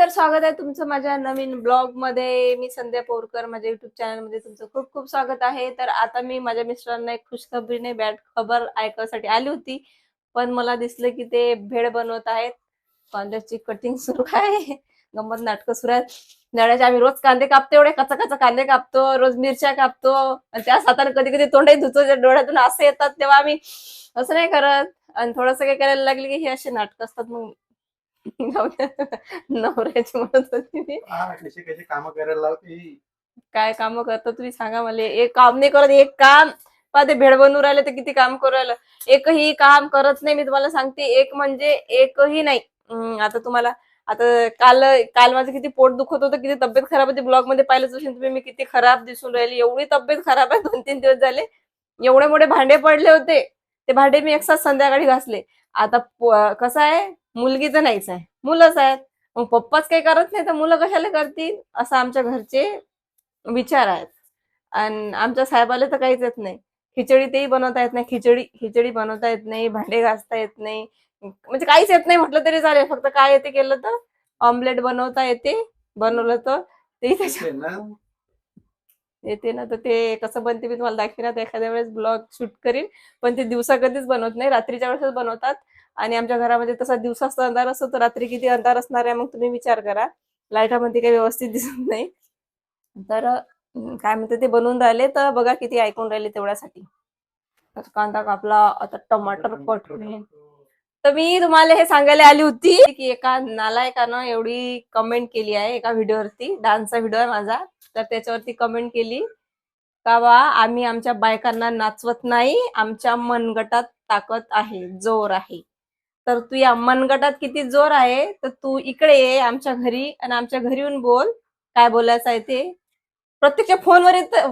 तर स्वागत आहे तुमचं माझ्या नवीन ब्लॉग मध्ये. मी संध्या पोरकर, माझ्या युट्यूब चॅनल मध्ये तुमचं खूप खूप स्वागत आहे. तर आता मी माझ्या मिस्टरांना एक खुशखबरीने बॅड खबर ऐकण्यासाठी आली होती, पण मला दिसलं की ते भेळ बनवत आहेत. कांद्याची कटिंग सुरू आहे, गंमत नाटकं सुरू आहेत. नळ्याचे आम्ही रोज कांदे कापतो, एवढे कच्चा कच्चा कांदे कापतो, रोज मिरच्या कापतो आणि त्याच हाताने कधी कधी तोंडही धुतो. डोळ्यातून असे येतात तेव्हा आम्ही असं नाही करत. आणि थोडस काही करायला लागले की हे असे नाटक असतात. मग नवऱ्याची म्हणत होती मी. कशी कशी कामं करायला लावते ही. काय काम करतो तुम्ही सांगा मला. एक काम नाही करत, एक काम पहा ते भेळ बनवून राहिले तर किती काम करू राहिलं. एकही काम करत नाही मी तुम्हाला सांगते, एक म्हणजे एकही नाही. आता तुम्हाला आता काल काल माझं किती पोट दुखत होतं, किती तब्येत खराब होती. ब्लॉग मध्ये पाहिलंच असेल तुम्ही, मी किती खराब दिसून राहिली. एवढी तब्येत खराब आहे, 2-3 दिवस झाले. एवढे मोठे भांडे पडले होते, ते भांडे मी एकसाथ संध्याकाळी घासले. आता कसं आहे, मुलगी तर नाहीच आहे, मुलंच आहेत. मग पप्पाच काही करत नाही तर मुलं कशाला करतील, असं आमच्या घरचे विचार आहेत. आणि आमच्या साहेबाला तर काहीच येत नाही. खिचडी तेही बनवता येत नाही, खिचडी खिचडी बनवता येत नाही, भांडे घासता येत नाही, म्हणजे काहीच येत नाही म्हटलं तरी चालेल. फक्त काय येते केलं तर ऑमलेट बनवता येते, बनवलं तर तेही त्याच्या येते ना. तर ते कसं बनते मी तुम्हाला दाखविणार एखाद्या वेळेस, ब्लॉग शूट करीन. पण ते दिवसा कधीच बनवत नाही, रात्रीच्या वेळेसच बनवतात. आणि आमच्या घरामध्ये तसा दिवसाच अंधार असतो, तर रात्री किती अंधार असणार आहे मग तुम्ही विचार करा. लाईटामध्ये काही व्यवस्थित दिसत नाही. तर काय म्हणते ते बनवून राहिले, तर बघा किती ऐकून राहिले तेवढ्यासाठी. तर कांदा कापला, आता टमाटर कट होईल. तर मी तुम्हाला हे सांगायला आली होती की एका नालायकानं एवढी कमेंट केली आहे एका व्हिडिओवरती. डान्सचा व्हिडिओ आहे माझा, तर त्याच्यावरती कमेंट केली का बा आम्ही आमच्या बायकांना नाचवत नाही, आमच्या मनगटात ताकद आहे, जोर आहे. तर तू या मनगटात किती जोर आहे, तर तू इकडे ये आमच्या घरी आणि आमच्या घरी येऊन बोल काय बोलायचं आहे ते. प्रत्यक्ष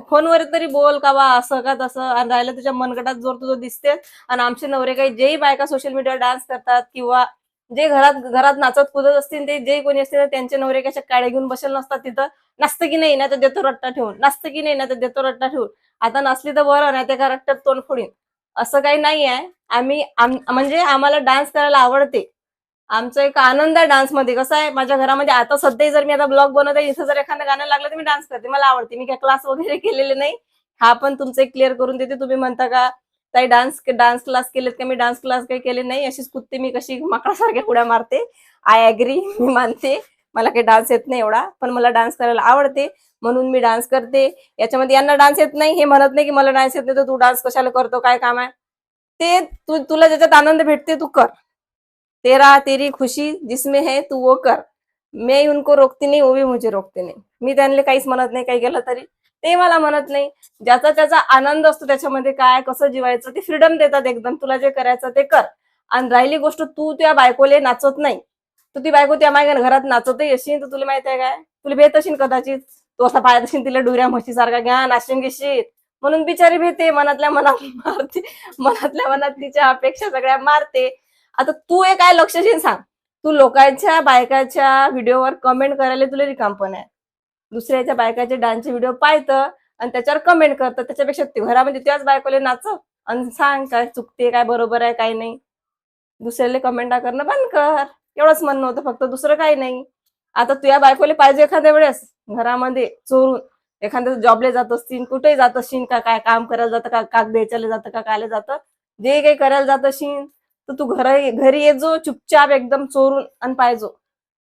फोनवर तरी बोल का बा असं का तसं. आणि राहिलं तुझ्या मनगटात जोर तुझं दिसते. आणि आमचे नवरे काही जेही बायका सोशल मीडियावर डान्स करतात किंवा जे घरात घरात नाचत कुदत असतील, ते जे कोणी असतील त्यांचे नवरे कशा काड्या घेऊन बसेल नसतात तिथं. नाचतं की नाही, नाही तर देतो रट्टा ठेवून, नाचतं की नाही, नाही तर देतो रट्टा ठेवून. आता नसली तर बरं, नाही तर का रट्ट्यात तोंड फोडीन. असं काही नाही आहे. म्हणजे आम्हाला डान्स करायला आवडते. आमचा एक आनंद आहे डान्समध्ये. कसं आहे, माझ्या घरामध्ये आता सध्या जर मी आता ब्लॉग बनवत आहे, इथं जर एखादं गाणं लागलं तर मी डान्स करते, मला आवडते. मी काय क्लास वगैरे केलेले नाही. हा पण तुमचं एक क्लिअर करून देते. तुम्ही म्हणता का ताई डान्स डान्स क्लास केलेत का? मी डान्स क्लास काही केले नाही. अशीच कुत्ते मी कशी माकडासारख्या उड्या मारते. आय ऍग्री, मी मानते मला काही डान्स येत नाही एवढा, पण मला डान्स करायला आवडते म्हणून मी डान्स करते. याच्यामध्ये यांना डान्स येत नाही, हे म्हणत नाही की मला डान्स येत नाही तर तू डान्स कशाला करतो, काय काम आहे ते. तुला ज्याच्यात आनंद भेटते तू कर. तेरा तेरी खुशी जिसमें है तू वो कर. मी उनको रोकती नाही, वो भी मुझे रोकते नाही. मी त्यांना काहीच म्हणत नाही, काही केलं तरी ते मला म्हणत नाही. ज्याचा त्याचा आनंद असतो त्याच्यामध्ये, काय कसं जीवायचं ते फ्रीडम देतात एकदम. तुला जे करायचं ते कर. आणि राहिली गोष्ट, तू त्या बायकोले नाचत नाही, तू ती बायको त्या मागे घरात नाचतही असेल तर तुला माहिती आहे काय, तुला भेट असेल कदाचित. तू असा पाहत असेल तिला डुऱ्या म्हशीसारखा, घ्या नाचून घेशील म्हणून बिचारी भेटे, मनातल्या मनात मारते, मनातल्या मनात तिच्या अपेक्षा सगळ्या मारते. आता तू हे काय लक्षशील सांग. तू लोकांच्या बायकाच्या व्हिडिओवर कमेंट करायला तुला रिकामपण आहे. दुसऱ्याच्या बायकाचे डान्सचे व्हिडिओ पाहतं आणि त्याच्यावर कमेंट करतं. त्याच्यापेक्षा घरामध्ये त्याच बायकोले नाचव आणि सांग काय चुकते, काय बरोबर आहे, काय नाही. दुसऱ्याला कमेंटा करणं बंद कर, एवढंच म्हणणं होतं फक्त, दुसरं काही नाही. आता तुझ्या बायकोले पाहिजे एखाद्या वेळेस घरामध्ये चोरून, एखाद्या जॉबला जात असतील, कुठेही जात असतील, का काय काम करायला जातं, का कागद द्यायला जातं, का कायला जातं, जे काही करायला जात असतील तर तू घरी येजो चुपचाप एकदम चोरून आणि पाहिजो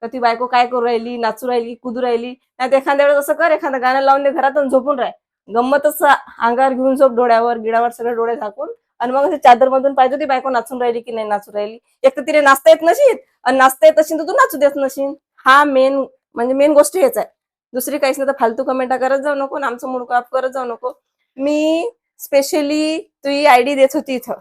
तर ती बायको काय करू राहिली, नाचू राहिली, कुदू राहिली. नाही तर एखाद्या वेळेस असं कर, एखादं गाणं लावून दे घरात आणि झोपून राह. गंमतच अंगावर घेऊन झोप, डोळ्यावर गिडावर सगळे डोळे झाकून. आणि मग चादर मधून पाहिजे ती बायको नाचून राहिली की नाही नाचू राहिली. एक तर तिने नाचता येत नशील आणि नाचता येत असेल तर तू नाचू देत नशील. हा मेन गोष्ट हेच आहे. दुसरी काहीच नाही. तर फालतू कमेंटा करत जाऊ नको, आमचं मूड ऑफ करत जाऊ नको. मी स्पेशली तुझी आयडी देत होती इथं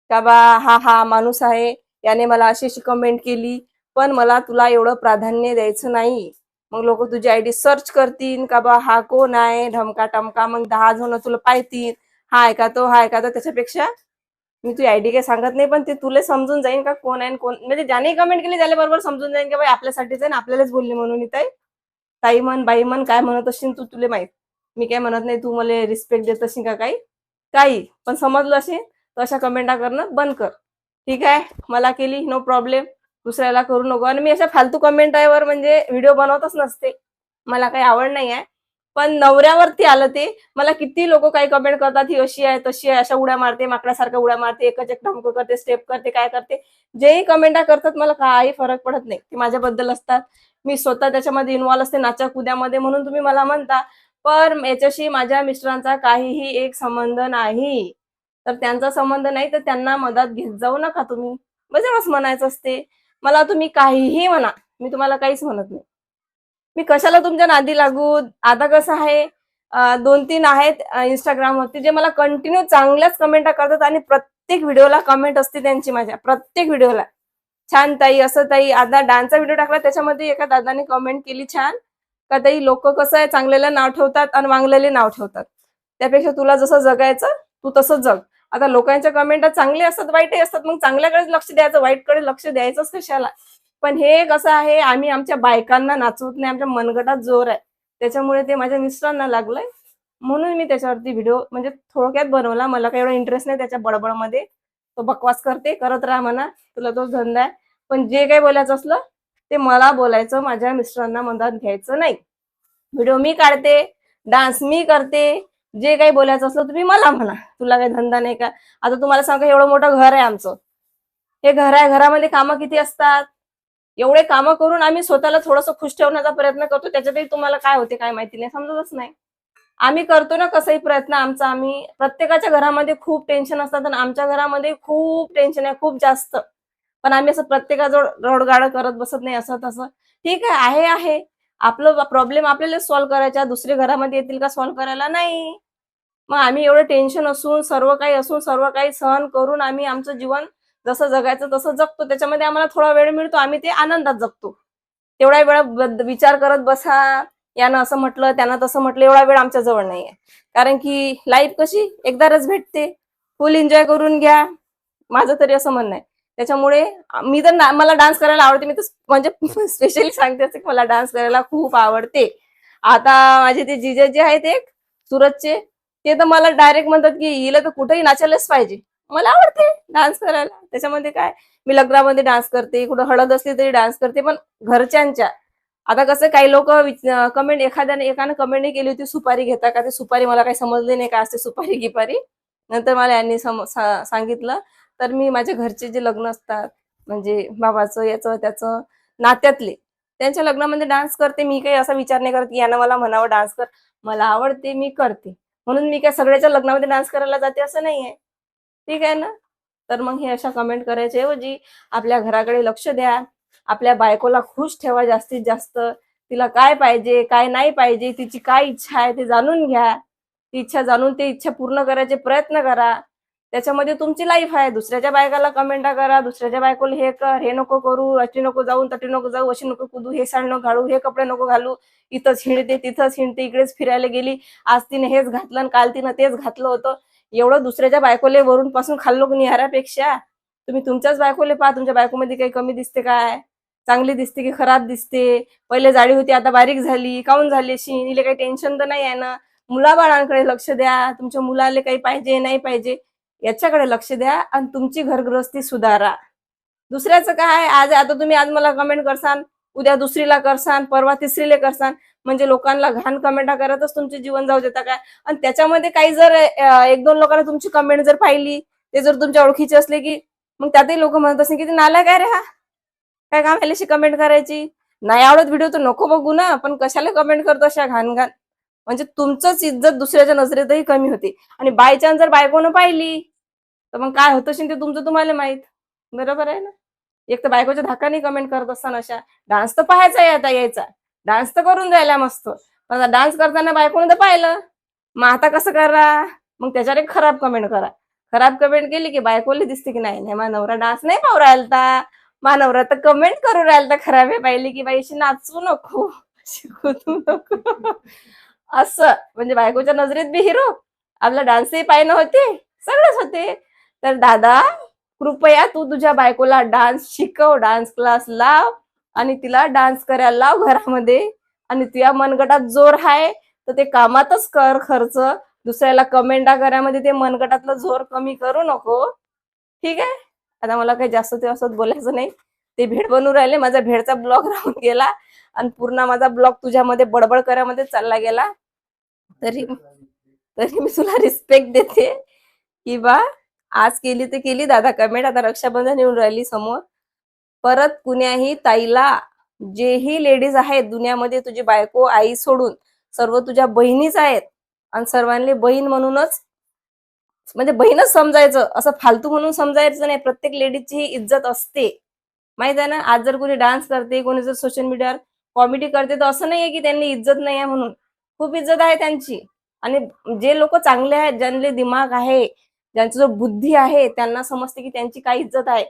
का बा हा माणूस आहे, याने मला अशी कमेंट केली, पण मला तुला एवढं प्राधान्य द्यायचं नाही. मग लोक तुझी आयडी सर्च करतील का बा हा कोण आहे ढमका टमका, मग 10 जण तुला पाहतील, हा ऐका तो हा ऐका तो. त्याच्यापेक्षा मी तुझी आयडी काही सांगत नाही, पण ते तुला समजून जाईन का कोण आहे कोण, म्हणजे ज्याने कमेंट केली त्याला बरोबर समजून जाईन की बाई आपल्यासाठीच आहे ना, आपल्यालाच बोलली म्हणून. इथे ताई म्हण बाई म्हण काय म्हणत असशील तू, तुला माहित. मी काय म्हणत नाही, तू मला रिस्पेक्ट देत असशील का काही पण समजलं असेल तर अशा कमेंटा करणं बंद कर. ठीक आहे, मला केली नो प्रॉब्लेम, दुसऱ्याला करू नको. आणि मी अशा फालतू कमेंटवर म्हणजे व्हिडिओ बनवतच नसते, मला काही आवड नाही आहे. पण नवऱ्यावरती आलं ते, मला किती लोक काही कमेंट करतात, ही अशी आहे तशी आहे, अशा उड्या मारते, माकडासारख्या उड्या मारते, एकच एक ढमक करते, स्टेप करते, काय करते, जेही कमेंट करतात मला काही फरक पडत नाही. ते माझ्याबद्दल असतात, मी स्वतः त्याच्यामध्ये इन्व्हॉल्व असते नाचा कुद्यामध्ये, म्हणून तुम्ही मला म्हणता. पण याच्याशी माझ्या मिस्टरांचा काहीही एक संबंध नाही. तर त्यांचा संबंध नाही तर त्यांना मदत घेत जाऊ नका तुम्ही, बस म्हणायचं असते. मला तुम्ही काहीही म्हणा, मी तुम्हाला काहीच म्हणत नाही. मी कशाला तुमच्या नादी लागू. आता कसं आहे, 2-3 आहेत इंस्टाग्रामवरती जे मला कंटिन्यू चांगल्याच कमेंट करतात आणि प्रत्येक व्हिडिओला कमेंट असते त्यांची, माझ्या प्रत्येक व्हिडिओला छान ताई, असं ताई. आता डान्सचा व्हिडिओ टाकला त्याच्यामध्ये एका दादाने कमेंट केली छान, का ताई लोक कसं आहे, चांगल्याला नाव ठेवतात आणि वांगल्याला नाव ठेवतात, त्यापेक्षा तुला जसं जगायचं तू तसंच जग. आता लोकांच्या कमेंट चांगले असतात वाईटही असतात, मग चांगल्याकडेच लक्ष द्यायचं, वाईटकडे लक्ष द्यायचंच कशाला. पण हे कसं आहे, आम्ही आमच्या बायकांना नाचवत नाही, आमच्या मनगटात जोर आहे, त्याच्यामुळे ते माझ्या मिस्टरांना लागलंय. म्हणून मी त्याच्यावरती व्हिडिओ म्हणजे थोडक्यात बनवला. मला काही एवढा इंटरेस्ट नाही त्याच्या बडबडमध्ये, तो बकवास करत राहा म्हणा, तुला तोच धंदा आहे. पण जे काही बोलायचं असलं ते मला बोलायचं, माझ्या मिस्टरांना मदत घ्यायचं नाही. व्हिडिओ मी काढते, डान्स मी करते, जे काही बोलायचं असलं तुम्ही मला म्हणा, तुला काही धंदा नाही का. आता तुम्हाला सांगा, एवढं मोठं घर आहे आमचं, हे घर आहे, घरामध्ये कामं किती असतात, एवढे कामं करून आम्ही स्वतःला थोडंसं खुश ठेवण्याचा प्रयत्न करतो, त्याच्यातही तुम्हाला काय होते काय माहिती नाही, समजतच नाही. आम्ही करतो ना कसंही प्रयत्न आमचा. आम्ही प्रत्येकाच्या घरामध्ये खूप टेन्शन असतात आणि आमच्या घरामध्ये खूप टेन्शन आहे, खूप जास्त. पण आम्ही असं प्रत्येकाजवळ रडगाडं करत बसत नाही, असं तसं. ठीक आहे आपलं प्रॉब्लेम आपल्याला सॉल्व्ह करायचा, दुसरे घरामध्ये येतील का सॉल्व्ह करायला? नाही. मग आम्ही एवढं टेन्शन असून, सर्व काही असून, सर्व काही सहन करून आम्ही आमचं जीवन जसं जगायचं तसं जगतो. त्याच्यामध्ये आम्हाला थोडा वेळ मिळतो, आम्ही ते आनंदात जगतो. तेवढ्या वेळा विचार करत बसा, यानं असं म्हटलं त्यानं तसं म्हटलं, एवढा वेळ आमच्या जवळ नाहीये. कारण की लाईफ कशी एकदाच भेटते, फुल एन्जॉय करून घ्या, माझं तरी असं म्हणणं आहे. त्याच्यामुळे मी तर मला डान्स करायला आवडते, मी तर म्हणजे स्पेशली सांगते की मला डान्स करायला खूप आवडते. आता माझे ते जिजाजी आहेत एक सुरतचे, ते तर मला डायरेक्ट म्हणतात की हिला तर कुठेही नाचायलाच पाहिजे. मला आवडते डान्स करायला, त्याच्यामध्ये काय. मी लग्नामध्ये डान्स करते, कुठं हळद असली तरी डान्स करते, पण घरच्यांच्या. आता कसं काही लोक कमेंट एकानं कमेंट नाही केली होती, सुपारी घेता का, ते सुपारी मला काही समजले नाही का असते सुपारी गिपारी. नंतर मला यांनी सांगितलं. तर मी माझ्या घरचे जे लग्न असतात, म्हणजे बाबाचं याचं त्याचं नात्यातले, त्यांच्या लग्नामध्ये डान्स करते. मी काही असा विचार नाही करत की यानं मला म्हणावं डान्स कर, मला आवडते मी करते. म्हणून मी काय सगळ्याच्या लग्नामध्ये डान्स करायला जाते असं नाहीये. ठीक आहे ना. तर मग हे अशा कमेंट करायच्या ऐवजी आपल्या घराकडे लक्ष द्या, आपल्या बायकोला खुश ठेवा जास्तीत जास्त. तिला काय पाहिजे काय नाही पाहिजे, तिची काय इच्छा आहे ते जाणून घ्या, ती इच्छा जाणून ते इच्छा पूर्ण करायचे प्रयत्न करा. त्याच्यामध्ये तुमची लाईफ आहे. दुसऱ्याच्या बायकाला कमेंटा करा, दुसऱ्याच्या बायकोला हे कर, हे नको करू, अशी नको जाऊ, तटी नको जाऊ, अशी नको कुदू, हे साडी नको घालू, हे कपडे नको घालू, इथंच हिंडते तिथंच हिंडते, इकडेच फिरायला गेली, आज तिने हेच घातलं आणि काल तिनं तेच घातलं होतं. एवढं दुसऱ्याच्या बायकोले वरून पासून खाल्लो निहारापेक्षा तुम्ही तुमच्याच बायकोले पहा, तुमच्या बायकोमध्ये काही कमी दिसते काय, चांगली दिसते की खराब दिसते, पहिले जाडी होती आता बारीक झाली, काऊन झाली अशी, हिला काही टेन्शन तर नाही आहे ना. मुलाबाळांकडे लक्ष द्या, तुमच्या मुलाला काही पाहिजे नाही पाहिजे याच्याकडे लक्ष द्या आणि तुमची घरगृहस्थी सुधारा. दुसऱ्याचं काय, आज मला कमेंट करसान, उद्या दुसरीला करसान, परवा तिसरीला करसान, म्हणजे लोकांना घाण कमेंट करतच तुमचे जीवन जाऊ देता काय. आणि त्याच्यामध्ये काही जर 1-2 लोकांना तुमची कमेंट जर पाहिली, ते जर तुमच्या ओळखीचे असले की मग त्यातही लोक म्हणत असतील की ते नालायक काय रे, हा काय काम आल्याशी कमेंट करायची. नाही आवडत व्हिडिओ तर नको बघू ना, पण कशाला कमेंट करतो अशा घाण घाण. म्हणजे तुमचंच इज्जत दुसऱ्याच्या नजरेतही कमी होते. आणि बाय चान्स जर बायकोनं पाहिली तर मग काय होत असेल ते तुमचं तुम्हाला माहित. बरोबर आहे ना. एक तर बायकोच्या धाकाने कमेंट करत असताना अशा. डान्स तर पाहायचा आहे आता यायचा, डान्स तर करून जायला मस्त, पण डान्स करताना बायकोनं तर पाहिलं, मग आता कसं करा, मग त्याच्यावर एक खराब कमेंट करा. खराब कमेंट केली की बायकोला दिसते की नाही मा नवरा डान्स नाही पाहू राहिलता, मा नवरा तर कमेंट करू राहिलता खराब आहे, पाहिली की बाईशी नाचू नको, शिकवू नको. असं म्हणजे बायकोच्या नजरेत बी हिरो, आपला डान्सही पाहिणं होते, सगळंच होते. तर दादा कृपया तू तुझ्या बायकोला डान्स शिकव, डान्स क्लास लाव आणि तिला डान्स करायला लाव घरामध्ये. आणि तुझ्या मनगटात जोर आहे तर ते कामातच कर खर्च, दुसऱ्याला कमेंटा करायमध्ये ते मनगटातलं जोर कमी करू नको. ठीक आहे. आता मला काही जास्त ते असं बोलायचं नाही. ते भेड बनवून राहिले, माझा भेडचा ब्लॉग राहून गेला आणि पूर्ण माझा ब्लॉग तुझ्यामध्ये बडबड करामध्ये चालला गेला. तरी तरी मी तुला रिस्पेक्ट देते की बा आज केली तर केली दादा कमेंट. आता रक्षाबंधन येऊन राहिली समोर. परत कुण्याही ताईला, जेही लेडीज आहेत दुनियामध्ये, तुझी बायको आई सोडून सर्व तुझ्या बहिणीच आहेत आणि सर्वांनी बहीण म्हणूनच, म्हणजे बहीणच समजायचं, असं फालतू म्हणून समजायचं नाही. प्रत्येक लेडीजची ही इज्जत असते, माहित आहे ना. आज जर कोणी डान्स करते, कोणी जर सोशल मीडियावर कॉमेडी करते, तर असं नाहीये की त्यांनी इज्जत नाही आहे म्हणून. खूप इज्जत आहे त्यांची. आणि जे लोक चांगले आहेत, ज्यांचे दिमाग आहे, ज्यांची जो बुद्धी आहे, त्यांना समजते की त्यांची काय इज्जत आहे.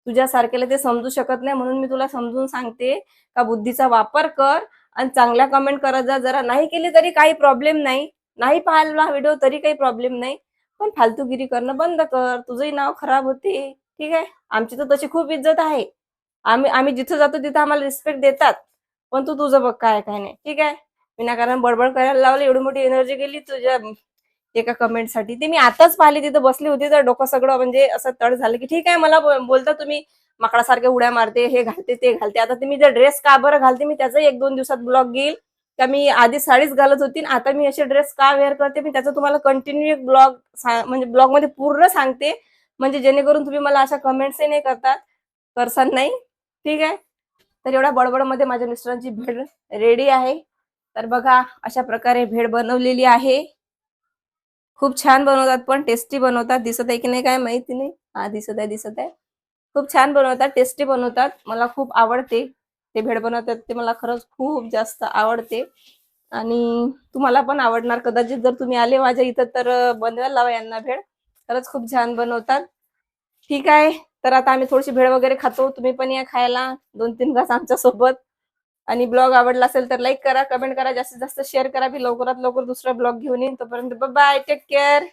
तुझ्यासारख्याला ते समजू शकत नाही, म्हणून मी तुला समजून सांगते का बुद्धीचा वापर कर आणि चांगल्या कमेंट करत जा. जरा नाही केली तरी काही प्रॉब्लेम नाही, नाही पाहिला व्हिडिओ तरी काही प्रॉब्लेम नाही, पण फालतूगिरी करणं बंद कर, तुझंही नाव खराब होते. ठीक आहे. आमची तर तशी खूप इज्जत आहे. आम्ही आम्ही जिथं जातो तिथं आम्हाला रिस्पेक्ट देतात. पण तू तुझं बघ काय काय नाही. ठीक आहे. विनाकारण बडबड करायला लावली, एवढी मोठी एनर्जी गेली तुझ्या एका कमेंटसाठी. ते मी आताच पाहिली, तिथं बसली होती तर डोकं सगळं म्हणजे असं तड झालं की ठीक आहे, मला बोलता तुम्ही माकडासारखे उड्या मारते, हे घालते ते घालते. आता तुम्ही जर ड्रेस का बरं घालते, मी त्याचा 1-2 दिवसात ब्लॉग घेईल का मी आधी साडीच घालत होती, आता मी असे ड्रेस का वेअर करते, मी त्याचं तुम्हाला कंटिन्यू एक ब्लॉग म्हणजे ब्लॉग मध्ये पूर्ण सांगते, म्हणजे जेणेकरून तुम्ही मला अशा कमेंट्सही नाही करसान नाही. ठीक आहे. तर एवढ्या बडबडमध्ये माझ्या मिस्टरांची भेड रेडी आहे. तर बघा अशा प्रकारे भेड बनवलेली आहे. खूप छान बनवतात, पण टेस्टी बनवतात. दिसत आहे की नाही काय माहिती नाही. हा दिसत आहे, दिसत आहे. खूप छान बनवतात, टेस्टी बनवतात. मला खूप आवडते ते भेड बनवतात, ते मला खरंच खूप जास्त आवडते आणि तुम्हाला पण आवडणार कदाचित जर तुम्ही आले माझ्या इथं तर बनवायला लावा यांना भेड. खरंच खूप छान बनवतात. ठीक आहे. तर आता आम्ही थोडीशी भेळ वगैरे खातो, तुम्ही पण या खायला 2-3 घास आमच्या सोबत. आणि ब्लॉग आवडला असेल तर लाईक करा, कमेंट करा, जास्तीत जास्त शेअर करा. मी लवकरात लवकर दुसरा ब्लॉग घेऊन येईन. तोपर्यंत बाय, टेक केअर.